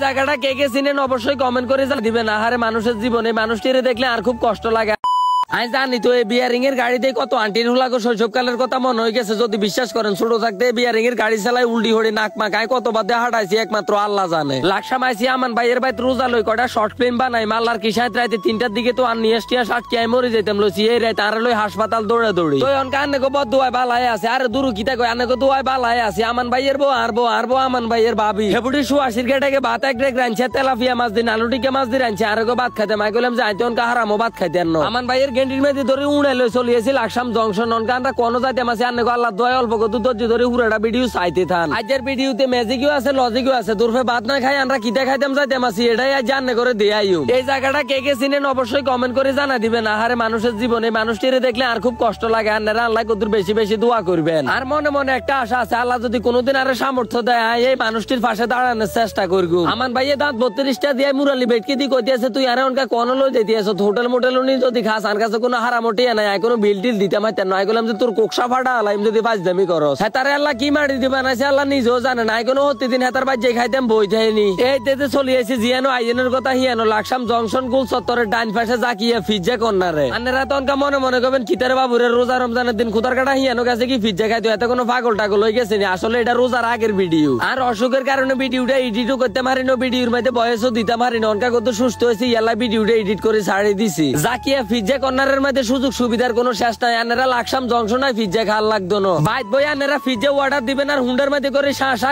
জায়গাটা কে কে চিনেন অবশ্যই কমেন্ট করে দিবেন। আহারে মানুষের জীবনে মানুষটিরে দেখলে আর খুব কষ্ট লাগে। আমি জানি তো এই বিয়ারিং এর গাড়িতে কত আন্টির হুলাগো শৈশবকালের কথা মনে হয়ে গেছে। যদি বিশ্বাস করেন ছোট থাকতে বিয়ারিং এর গাড়ি চালাই উল্টি হড়ি নাক মাখায় কত বাদে হাঁটাইছি একমাত্র আল্লাহ জানে। লাকসাম আইসি আমান ভাইয়ের ভাই রোজা লই কটা শর্ট ফিল্ম বানাই মাল্লার কিসায় রাইতে 3টার দিকে তো আর নিয়ে আসটিয়া সাটকে আমি মরে যেতাম লইছি এই রাইতে আর লই হাসপাতাল দৌড়ে দৌড়ি তো অনকা আনেগো বদ দুয়াই বালাই আছে আরে দুরু কিতা কই আনেগো দুয়াই বালাই আছে। আমান ভাইয়ের বউ আর বউ আমান ভাইয়ের ভাবি হেবুটি 80 টাকা ভাত এক ডেক রাঁধছে তেলাপিয়া মাছ দিন আলু টিকে মাছ দিয়ে রাঁধছে আর গো ভাত খাইতে মাই কইলাম যে আইতে অনকা হারামো ভাত খাইতে আনো। আমান ভাইয়ের গেন্ডির মেদি ধরে উড়াইলে চলিয়েছি লাকসাম জংশন অনকানটা কোন যাইতে মাসে আনেগো আল্লাহ দয়া অল্প কত ধৈর্য ধরে পুরোটা ভিডিও চাইতে থান। আজের ভিডিওতে ম্যাজিকও আছে লজিকও আছে। দুর্ফে ভাত না খাই আমরা কিতা খাইতাম যাইতে মাসি এটাই আজ জানে করে দিয়ে আইও। এই জায়গাটা কে কে চিনেন অবশ্যই কমেন্ট করে জানা দিবেন। আহারে মানুষের জীবনে মানুষটিরে দেখলে আর খুব কষ্ট লাগে। আপনারা আল্লাহ কত বেশি বেশি দোয়া করবেন। আর মনে মনে একটা আশা আছে আল্লাহ যদি কোনোদিন আরে সামর্থ্য দেয় এই মানুষটির পাশে দাঁড়ানোর চেষ্টা করবো। আমার ভাইয়ে দাঁত 32টা দিয়ে মুরালি বেটকে দিয়ে কইতেছে তুই আরে অনকা কোন লো যেতে আছো হোটেল মোটেল নি যদি খাস আর কাছে কোনো হারামটি নাই কোনো বিল টিল দিতে মাইতেন নয় গেলাম যে তোর কোকসা ফাটা আলাইম যদি ফাজদামি করস হেতারে আল্লাহ কি মারি দিবা নাইছে আল্লাহ নিজেও জানে নাই কোনো প্রতিদিন হেতার বাদ যে খাইতাম বই থাইনি এই তেতে চলিয়েছি জিয়ানো আইজেনের কথা হিয়ানো লাকসাম জংশন গুল চত্বরের ডাইন পাশে জাকিয়ে ফিজ্জা কর্নারে আন্নারা তো অনকা মনে মনে করবেন কিতারে বাবুরের রোজা রমজানের দিন খুদার কাটা হিয়ানো গেছে কি ফিজ্জা খাইতো এত কোনো পাগল টাগল হয়ে গেছে নি আসলে এটা রোজার আগের ভিডিও। আর অসুখের কারণে ভিডিওটা এডিটও করতে পারি না ভিডিওর মধ্যে বয়সও দিতে পারি না অনকা কত সুস্থ হয়েছে ইয়ালা ভিডিওটা এডিট করে ছাড়িয়ে দিছি। জাকিয়া ফিজ্জা কর্নারের মধ্যে সুযোগ সুবিধার কোনো শেষ নাই। আন্নারা লাকসাম জংশনায় পিজ্জা খাওয়ার লাগতো না বাইত বই আনেরা পিজ্জা অর্ডার দিবেন আর হুন্ডার মধ্যে করে শাঁসা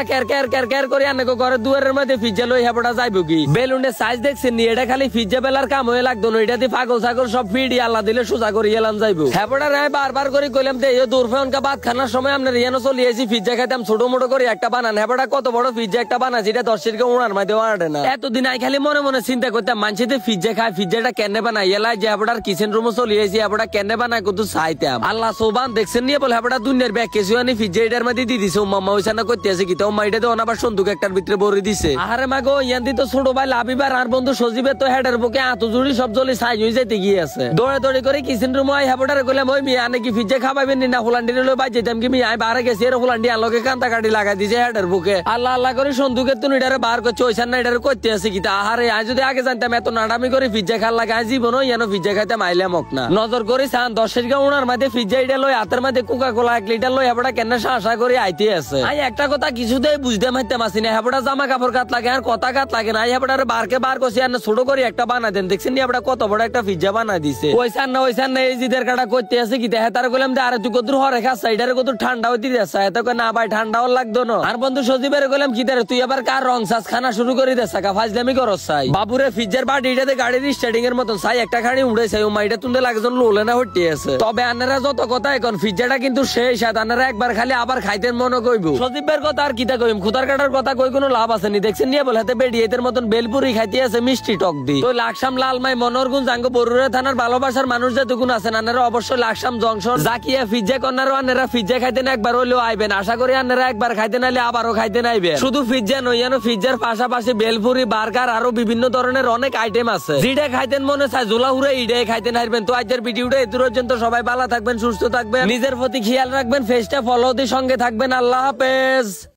ক্যার করে আনেগো ঘরে দুয়ারের মধ্যে পিজ্জা লই হেবটা যাইবো কি বেলুনের সাইজ দেখছেন নি এটা খালি পিজ্জা বেলার কাম হয়ে লাগতো না এটা দিয়ে পাগল ছাগল সব ফিডি আল্লাহ দিলে সোজা করে এলাম যাইবো হেবটা রায় বারবার করে কইলাম দে এই দূরফে অনকা ভাত খানার সময় আপনার ইয়ানো চলিয়েছি পিজ্জা খাইতাম ছোট মোটো করে একটা বানান হেবটা কত বড় পিজ্জা একটা বানাছি এটা 10 টাকা উনার মধ্যে আড়ে না। এতদিন আই খালি মনে মনে চিন্তা করতাম মানুষের পিজ্জা খায় পিজ্জাটা কেন বানাই এলাই যে হেবটার কিচেন রুমও চলিয়েছি হেবটা কেন বানায় কত চাইতাম আল্লাহ সোবান দেখছেন নিয়ে বলে হেবটা দুনিয়ার ব্যাগ কেসি আনি পিজ্জা এটার মধ্যে দিয়ে দিছে মাম্মা ওইসা না করতে আছে কি তো মাইটা তো আবার সন্দুক একটার ভিতরে ভরে দিছে। আহারে মাগো ইয়ান্দি তো ছোট ভাই লাভিবার আর বন্ধু সজীবের তো হেডের বুকে আতো জুড়ি সব জলি সাইজ হয়ে যেতে গিয়ে আছে দৌড়ে দৌড়ে করে কিচেন রুম আই হেবটারে কইলাম ওই মিয়া আনে কি পিজ্জা খাবাইবেন না হোলান্ডি লই বাই যেতাম কি মিয়া বারে গেছি এর হোলান্ডি আলোকে কান্তা কাটি লাগা দিছে হেডের বুকে আল্লাহ আল্লাহ করে সন্দুকের তো এটারে বার করছে ওইসান না এটারে করতে আছে কি আহারে আজ যদি আগে জানতাম এত নাডামি করে পিজ্জা খাল লাগা জীবন ইয়ানো পিজ্জা খাইতে মাইলাম হোক না নজর করে সান 10 টাকা উনার মধ্যে পিজ্জা এটা লই হাতের মধ্যে কোকা কোলা 1 লিটার লই হেবটা কেন আশা করে আইতে আছে। আই একটা কথা কিছুতেই বুঝতে মাইতে মাসি না হেবটা জামা কাপড় কাট লাগে আর কথা কাট লাগে না হেবটারে বারকে বার করছি আর ছোট করে একটা বানা দেন দেখছেন হেবটা কত বড় একটা পিজ্জা বানা দিছে ওইসান না এই জিদের কাটা করতে আছে কি দেখে তার কইলাম যে আরে তুই কত হরে খাস সাইডারে কত ঠান্ডা হইতে দেছ এত না ভাই ঠান্ডাও লাগতো না। আর বন্ধু সজীবের কইলাম কি তারে তুই আবার কার রং সাজ খানা শুরু করে দেছ কা ফাজলামি করছ চাই বাবুরে পিজ্জার বাট এটাতে গাড়ির স্টার্টিং এর মতন চাই একটা খানি উড়াইছে ও মাইটা তুনতে লাগজন লোলে না হইতে আছে। তবে আনারা যত কথা এখন পিজ্জাটা কিন্তু সেই সাথে আনারা একবার খালি আবার খাইতেন মনে কইব সজীবের কথা আর কিতা কইম খুদার কাটার কথা কই কোনো লাভ আছে নি দেখছেন নিয়ে বলে হাতে বেডি এদের মতন বেলপুরি খাইতে আছে মিষ্টি টক দি তো লাকসাম লালমাই মনোরগুন জাঙ্গ বরুরা থানার ভালোবাসার মানুষ যতগুণ আছেন আনারা অবশ্যই লাকসাম জংশন জাকিয়া পিজ্জা কর্নারও আনারা পিজ্জা খাইতেন একবার হইলেও আইবেন আশা করি আনারা একবার খাইতে নাইলে আবারও খাইতে নাইবেন। শুধু পিজ্জা নইয়ানো পিজ্জার পাশাপাশি বেলপুরি বার্গার আরো বিভিন্ন ধরনের অনেক আইটেম আছে যেটা খাইতেন মনে চায় জোলা হুরে ইডাই খাইতে নাইবেন। তো আজকের ভিডিওটা এত পর্যন্ত সবাই ভালো থাকবেন সুস্থ থাকবেন নিজের প্রতি খেয়াল রাখবেন ফেসটা ফলো দিয়ে সঙ্গে থাকবেন আল্লাহ হাফেজ।